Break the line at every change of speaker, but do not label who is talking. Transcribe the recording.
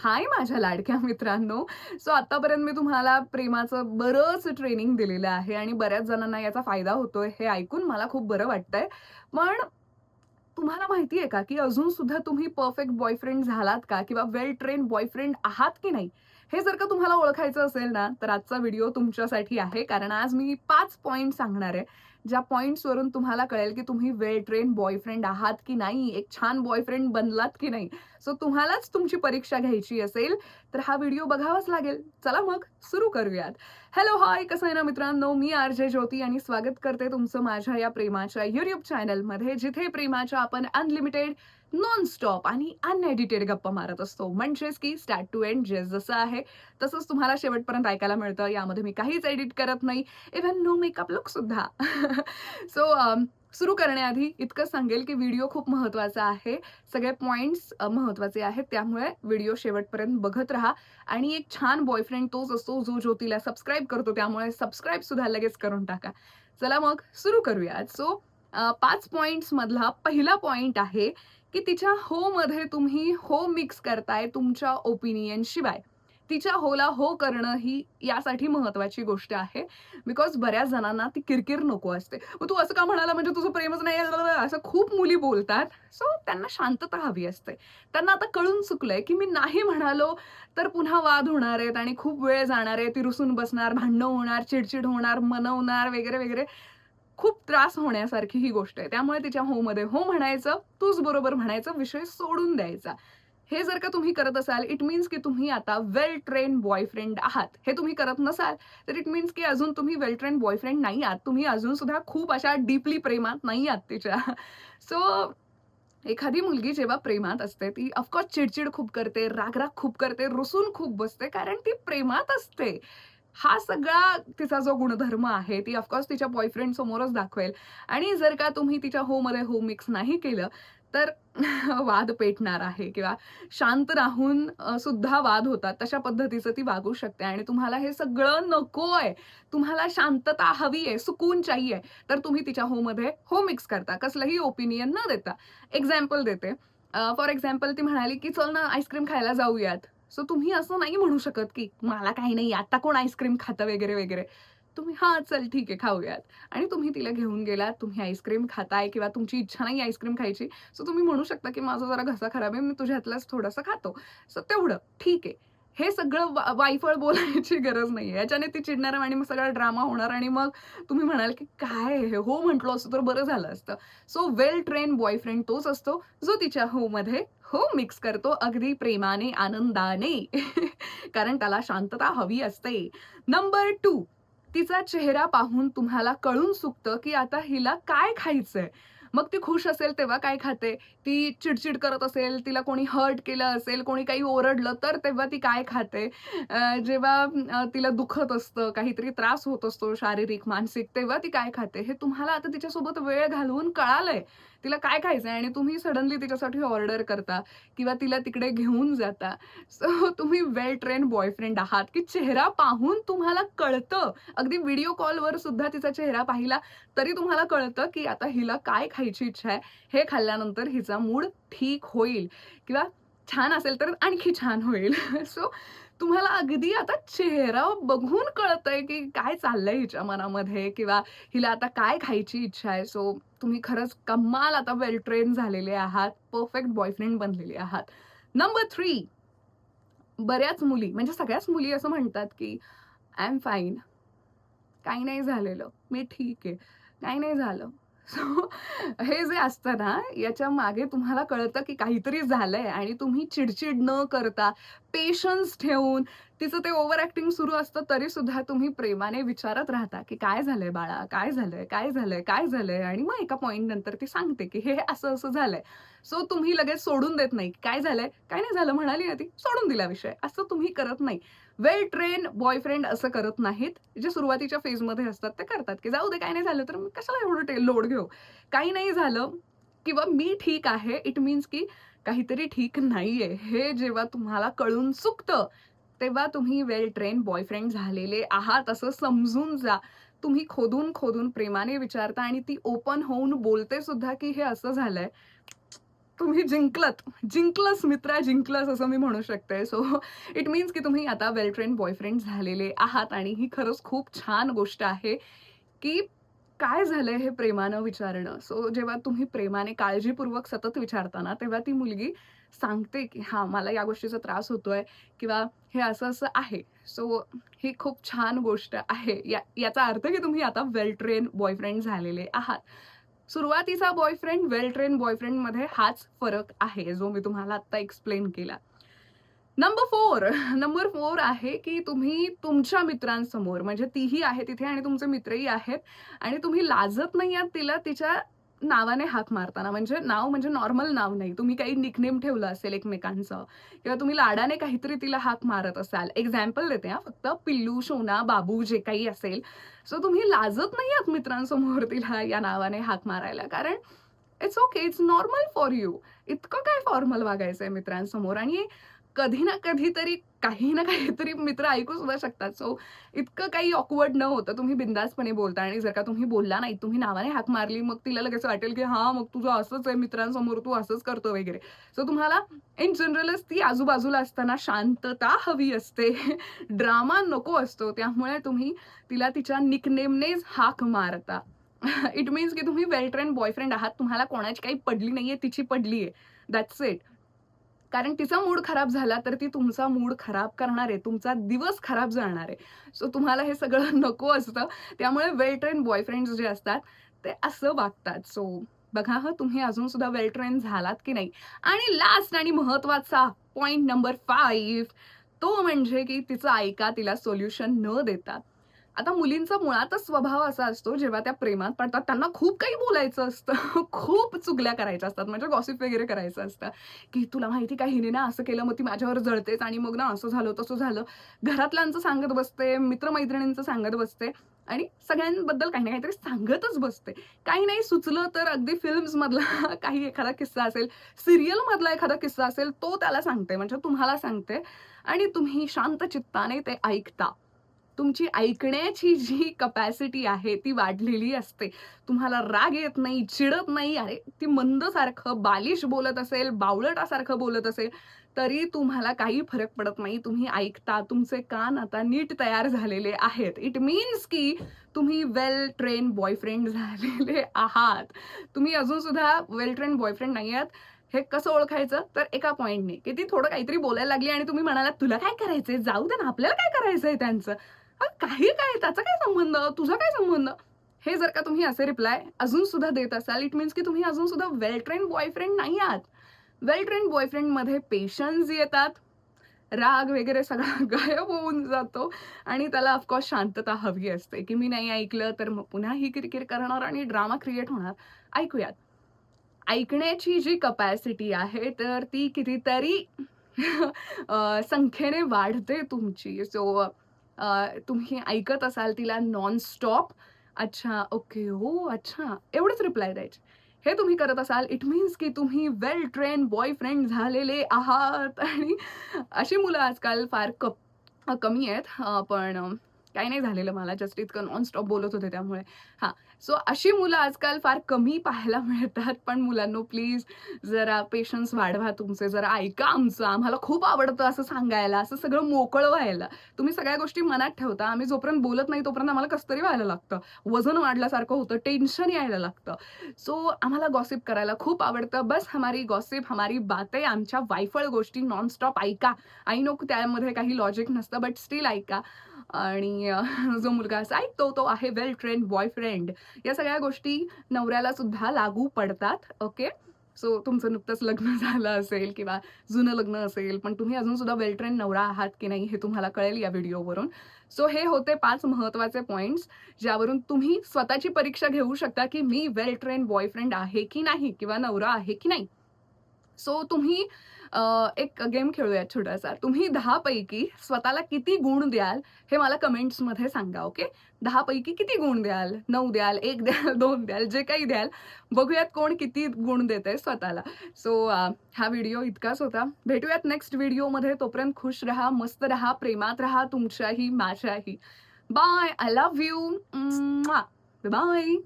हाय माझ्या लाडक्या मित्रांनो. सो आतापर्यंत मी तुम्हाला प्रेमाचं बरंच ट्रेनिंग दिलेलं आहे आणि बऱ्याच जणांना याचा फायदा होतोय हे ऐकून मला खूप बरं वाटतंय. पण तुम्हाला माहिती आहे का, की अजून सुद्धा तुम्ही परफेक्ट बॉयफ्रेंड झालात का? किंवा वेल ट्रेन्ड बॉयफ्रेंड आहात की नाही? हे जर का तुम्हाला ओळखायचं असेल ना, तर आजचा व्हिडिओ तुमच्यासाठी आहे. कारण आज मी 5 पॉइंट सांगणार आहे. ज्या पॉइंट्सवरून तुम्हाला कळेल, की तुम्ही वेल ट्रेन्ड बॉयफ्रेंड आहात की नाही? एक छान बॉयफ्रेंड बनलात की नाही? सो तुम्हालाच तुमची परीक्षा घ्यायची असेल, तर हा व्हिडिओ बघावाच लागेल. चला मग सुरू करूयात. हॅलो, हाय कसं आहे ना मित्रांनो, मी आर.जे. ज्योती आणि स्वागत करते तुमचं माझ्या या प्रेमाच्या YouTube चॅनलमध्ये, जिथे प्रेमाच्या आपण अनलिमिटेड, नॉन स्टॉप आणि अनएडिटेड गप्पा मारत असतो. म्हणजेच की स्टार्ट टू एंड जे जसं आहे तसंच तुम्हाला शेवटपर्यंत ऐकायला मिळतं. यामध्ये मी काहीच एडिट करत नाही. इव्हन नो मेकअप लूक सुद्धा. सो सुरू करण्याआधी इतकंच सांगेल, की व्हिडिओ खूप महत्त्वाचा आहे. सगळे पॉइंट्स महत्त्वाचे आहेत. त्यामुळे व्हिडिओ शेवटपर्यंत बघत राहा आणि एक छान बॉयफ्रेंड तोच असतो, जो ज्योतीला सबस्क्राईब करतो. त्यामुळे सबस्क्राईब सुद्धा लगेच करून टाका. चला मग सुरू करूयात. सो 5 पॉइंट्समधला पहिला पॉइंट आहे, की तिच्या होमध्ये तुम्ही हो मिक्स करताय तुमच्या ओपिनियन शिवाय. तिच्या होला हो करणं ही यासाठी महत्त्वाची गोष्ट आहे. बिकॉज बऱ्याच जणांना ती किरकिर नको असते. "मग तू असं का म्हणाला म्हणजे तुझं प्रेमच नाही आहे?" असं खूप मुली बोलतात. सो त्यांना शांतता हवी असते. त्यांना आता कळून चुकलंय, की मी नाही म्हणालो तर पुन्हा वाद होणार आहेत आणि खूप वेळ जाणार आहे. ती रुसून बसणार, भांडणं होणार, चिडचिड होणार, मनवणार वगैरे, वगैरे. खूप त्रास होण्यासारखी ही गोष्ट आहे. त्यामुळे तिच्या होमध्ये हो म्हणायचं, तूच बरोबर म्हणायचं, विषय सोडून द्यायचा. हे जर का तुम्ही करत असाल, इट मीन्स की तुम्ही आता वेल ट्रेन्ड बॉयफ्रेंड आहात. हे तुम्ही करत नसाल, तर इट मीन्स की अजून तुम्ही वेल ट्रेन्ड बॉयफ्रेंड नाही आहात. तुम्ही अजून सुद्धा खूप अशा डीपली प्रेमात नाही आहात तिच्या. सो एखादी मुलगी जेव्हा प्रेमात असते, ती ऑफकोर्स चिड खूप करते, राग खूप करते, रुसून खूप बसते, कारण ती प्रेमात असते. हा सगळा तिचा जो गुणधर्म आहे, ती ऑफकोर्स तिच्या बॉयफ्रेंड समोरच दाखवेल आणि जर का तुम्ही तिच्या होमध्ये हो मिक्स नाही केलं, तर वाद पेटणार आहे किंवा शांत राहून सुद्धा वाद होतात. तशा पद्धतीचं ती वागू शकते आणि तुम्हाला हे सगळं नकोय. तुम्हाला शांतता हवी आहे, सुकून चाहिये. तर तुम्ही तिच्या होमध्ये हो मिक्स करता. कसलंही ओपिनियन न देता. एक्झाम्पल देते. फॉर एक्झाम्पल ती म्हणाली, की "चल ना आईस्क्रीम खायला जाऊयात." सो तुम्ही असं नाही म्हणू शकत, की "मला काही नाही, आता कोण आईस्क्रीम खातं?" वगैरे, वगैरे. तुम्ही "हां, चल ठीक आहे खाऊयात." आणि तुम्ही तिला घेऊन गेलात, तुम्ही आईस्क्रीम खाताय किंवा तुमची इच्छा नाही आईस्क्रीम खायची. सो तुम्ही म्हणू शकता, की "माझा जरा घसा खराब आहे, मी तुझ्या हातलाच थोडंसं खातो." सो तेवढं ठीक आहे. हे सगळं वायफळ बोलायची गरज नाहीये. याच्याने ती चिडणार आणि मग सगळा ड्रामा होणार आणि मग तुम्ही म्हणाल, की "काय हे? हो म्हटलो असतो तर बरं झालं असतं." सो वेल ट्रेन्ड बॉयफ्रेंड तोच असतो, जो तिच्या होमध्ये हो मिक्स करतो अगदी प्रेमाने, आनंदाने. कारण त्याला शांतता हवी असते. नंबर 2, तिचा चेहरा पाहून तुम्हाला कळून चुकतं, की आता हिला काय खायचंय. मग ती खुश असेल तेव्हा काय खाते, ती चिड करत असेल, तिला कोणी हर्ट केलं असेल, कोणी काही ओरडलं तर तेव्हा ती काय खाते. जेव्हा तिला दुखत असतं, काहीतरी त्रास होत असतो शारीरिक, मानसिक, तेव्हा ती काय खाते. हे तुम्हाला आता तिच्यासोबत वेळ घालवून कळालंय. तिला काय खायचंय आणि तुम्ही सडनली तिच्यासाठी ऑर्डर करता किंवा तिला तिकडे घेऊन जाता. सो तुम्ही वेल ट्रेन्ड बॉयफ्रेंड आहात, की चेहरा पाहून तुम्हाला कळतं. अगदी व्हिडिओ कॉलवर सुद्धा तिचा चेहरा पाहिला तरी तुम्हाला कळतं, की आता हिला काय खायची इच्छा आहे. हे खाल्ल्यानंतर हिचा मूड ठीक होईल किंवा छान असेल तर आणखी छान होईल. सो तुम्हाला अगदी आता चेहरा बघून कळतंय, की काय चाललंय हिच्या मनामध्ये किंवा हिला आता काय खायची इच्छा आहे. सो तुम्ही खरंच कमाल आता वेल ट्रेन झालेले आहात. परफेक्ट बॉयफ्रेंड बनलेले आहात. नंबर 3, बऱ्याच मुली म्हणजे सगळ्याच मुली असं म्हणतात, की आय एम फाईन. काही नाही झालेलं. मी ठीक आहे. काही नाही झालं. सो हे जे असतं ना, याच्या मागे तुम्हाला कळतं, की काहीतरी झालंय आणि तुम्ही चिड न करता, पेशन्स ठेवून, तिचं ते ओव्हर ॲक्टिंग सुरू असतं, तरीसुद्धा तुम्ही प्रेमाने विचारत राहता, की "काय झालंय बाळा? काय झालंय? काय झालंय? काय झालंय?" आणि मग एका पॉइंट नंतर ती सांगते, की "हे असं-असं झालंय." सो तुम्ही लगेच सोडून देत नाही. "काय झालंय? काय नाही झालं," म्हणाली ना ती, सोडून दिला विषय. असं तुम्ही करत नाही. वेल ट्रेन बॉयफ्रेंड असं करत नाहीत. जे सुरुवातीच्या फेजमध्ये असतात ते करतात, की जाऊ दे काही नाही झालं तर मग कशाला एवढं लोड घेऊ. काही नाही झालं किंवा मी ठीक आहे, इट मीन्स की काहीतरी ठीक नाहीये. हे जेव्हा तुम्हाला कळून चुकतं, तेव्हा तुम्ही वेल ट्रेन बॉयफ्रेंड झालेले आहात असं समजून जा. तुम्ही खोदून प्रेमाने विचारता आणि ती ओपन होऊन बोलते सुद्धा, की हे असं झालंय. तुम्ही जिंकलंच मित्रा, जिंकलंच असं मी म्हणू शकते. सो इट मीन्स की तुम्ही आता वेल ट्रेन्ड बॉयफ्रेंड झालेले आहात आणि ही खरंच खूप छान गोष्ट आहे, की काय झालंय हे प्रेमानं विचारणं. सो जेव्हा तुम्ही प्रेमाने काळजीपूर्वक सतत विचारता ना, तेव्हा ती मुलगी सांगते, की हां, मला या गोष्टीचा त्रास होतोय किंवा हे असं-असं आहे. सो ही खूप छान गोष्ट आहे. याचा अर्थ की तुम्ही आता वेल ट्रेन बॉयफ्रेंड झालेले आहात. सुरुवातीचा बॉयफ्रेंड, वेल ट्रेन बॉयफ्रेंडमध्ये हाच फरक आहे, जो मी तुम्हाला आत्ता एक्सप्लेन केला. नंबर 4 नंबर 4 आहे, की तुम्ही तुमच्या मित्रांसमोर म्हणजे तीही आहे तिथे आणि तुमचे मित्रही आहेत आणि तुम्ही लाजत नाही आहात तिला तिच्या नावाने हाक मारताना. म्हणजे नाव म्हणजे नॉर्मल नाव नाही. तुम्ही काही निकनेम ठेवलं असेल एकमेकांचं किंवा तुम्ही लाडाने काहीतरी तिला हाक मारत असाल. एक्झाम्पल देते हां, फक्त पिल्लू, सोना, बाबू जे काही असेल. सो तुम्ही लाजत नाही आहात मित्रांसमोर तिला या नावाने हाक मारायला. कारण it's okay, it's normal for you. इतकं काय फॉर्मल वागायचंय मित्रांसमोर आणि कधी ना कधीतरी काही ना काहीतरी मित्र ऐकू सुद्धा शकतात. सो इतकं काही ऑकवर्ड न होतं तुम्ही बिनधास्तपणे बोलता आणि जर का तुम्ही बोलला नाही, तुम्ही नावाने हाक मारली, मग तिला लगेच वाटेल, की हां, मग तुझं असंच आहे मित्रांसमोर तू असंच करतो वगैरे. सो तुम्हाला इन जनरलच ती आजूबाजूला असताना शांतता हवी असते. ड्रामा नको असतो. त्यामुळे तुम्ही तिला तिच्या निकनेमनेच हाक मारता. इट मीन्स की तुम्ही वेल ट्रेन्ड बॉयफ्रेंड आहात. तुम्हाला कोणाची काही पडली नाहीये, तिची पडलीये. That's it. कारण तिचा मूड खराब झाला, तर ती तुमचा मूड खराब करणार आहे. तुमचा दिवस खराब जाणार आहे. सो तुम्हाला हे सगळं नको असतं. त्यामुळे वेल ट्रेन्ड बॉयफ्रेंड्स जे असतात, ते असं वागतात. सो बघा हं, तुम्ही अजून सुद्धा वेल ट्रेन झालात की नाही? आणि लास्ट आणि महत्त्वाचा पॉइंट नंबर 5 तो म्हणजे की तिचं ऐका, तिला सोल्युशन न देता. आता मुलींचा मुळातच स्वभाव असा असतो, जेव्हा त्या प्रेमात पडतात, त्यांना खूप काही बोलायचं असतं. खूप चुगल्या करायच्या असतात, म्हणजे गॉसिप वगैरे करायचं असतं, की "तुला माहिती का हिने ना असं केलं, मग ती माझ्यावर जळतेच आणि मग ना असं झालं, तसं झालं." घरातल्यांचं सांगत बसते, मित्र सांगत बसते आणि सगळ्यांबद्दल काही ना काहीतरी सांगतच बसते. काही नाही सुचलं तर अगदी फिल्म्समधला काही एखादा किस्सा असेल, सीरियलमधला एखादा किस्सा असेल, तो त्याला सांगते, म्हणजे तुम्हाला सांगते आणि तुम्ही शांत चित्ताने ते ऐकता. तुमची ऐकण्याची जी कपॅसिटी आहे ती वाढलेली असते. तुम्हाला राग येत नाही, चिडत नाही. अरे, ती मंदसारखं बालिश बोलत असेल, बावळटासारखं बोलत असेल, तरी तुम्हाला काही फरक पडत नाही. तुम्ही ऐकता. तुमचे कान आता नीट तयार झालेले आहेत. इट मीन्स की तुम्ही वेल ट्रेन बॉयफ्रेंड झालेले आहात. तुम्ही अजून सुद्धा वेल ट्रेन बॉयफ्रेंड नाही आहात. हे कसं ओळखायचं? तर एका पॉइंटने, की ती थोडं काहीतरी बोलायला लागली आणि तुम्ही म्हणालात, "तुला काय करायचंय? जाऊ दे ना, आपल्याला काय करायचंय त्यांचं?" काही काय, त्याचा काय संबंध? तुझा काय संबंध? हे जर का तुम्ही असे रिप्लाय अजून सुद्धा देत असाल, इट मीन्स की तुम्ही अजून सुद्धा वेल ट्रेन्ड बॉयफ्रेंड नाही आहात. वेल ट्रेन्ड बॉयफ्रेंडमध्ये पेशन्स येतात, राग वगैरे सगळा गायब होऊन जातो आणि त्याला ऑफकोर्स शांतता हवी असते, की मी नाही ऐकलं तर मग पुन्हा ही किरकिर करणार आणि ड्रामा क्रिएट होणार. ऐकूयात. ऐकण्याची जी कपॅसिटी आहे, तर ती कितीतरी संख्येने वाढते तुमची. सो तुम्ही ऐकत असाल तिला नॉन स्टॉप. अच्छा, ओके, हो, अच्छा, एवढेच रिप्लाय द्यायचे. हे तुम्ही करत असाल, इट मीन्स की तुम्ही वेल ट्रेन बॉयफ्रेंड झालेले आहात आणि अशी मुलं आजकाल फार कमी आहेत. पण काही नाही झालेलं मला, जस्ट इतकं नॉन स्टॉप बोलत होते त्यामुळे. हां, सो अशी मुलं आजकाल फार कमी पाहायला मिळतात. पण मुलांनो प्लीज जरा पेशन्स वाढवा तुमचे. जरा ऐका आमचं. आम्हाला खूप आवडतं असं सांगायला, असं सगळं मोकळं व्हायला. तुम्ही सगळ्या गोष्टी मनात ठेवता. आम्ही जोपर्यंत बोलत नाही तोपर्यंत आम्हाला कसं तरी व्हायला लागतं. वजन वाढल्यासारखं होतं, टेन्शन यायला लागतं. सो आम्हाला गॉसिप करायला खूप आवडतं. बस हमारी गॉसिप, हमारी बातें, आमच्या वायफळ गोष्टी नॉनस्टॉप ऐका. आय नो त्यामध्ये काही लॉजिक नसतं, बट स्टिल ऐका. आणि जो मुलगा असा ऐकतो तो आहे वेल ट्रेन्ड बॉयफ्रेंड. या सगळ्या गोष्टी नवऱ्याला सुद्धा लागू पडतात. ओके. सो तुमचं नुकतंच लग्न झालं असेल किंवा जुनं लग्न असेल, पण तुम्ही अजून सुद्धा वेल ट्रेन्ड नवरा आहात की नाही हे तुम्हाला कळेल या व्हिडिओवरून. सो हे होते 5 महत्त्वाचे पॉइंट्स, ज्यावरून तुम्ही स्वतःची परीक्षा घेऊ शकता, की मी वेल ट्रेन्ड बॉयफ्रेंड आहे की नाही किंवा नवरा आहे की नाही. सो तुम्ही एक गेम खेळूया छोटासा. तुम्ही 10 पैकी स्वतःला किती गुण द्याल, हे मला कमेंट्समध्ये सांगा, ओके? 10 पैकी किती गुण द्याल? 9 द्याल, 1 द्याल, 2 द्याल, जे काही द्याल. बघूयात कोण किती गुण देतंय स्वतःला. सो हा व्हिडिओ इतकाच होता. भेटूयात नेक्स्ट व्हिडिओमध्ये. तोपर्यंत खुश रहा, मस्त रहा, प्रेमात रहा, तुमच्याही माझ्याही. Bye. I love you. Bye.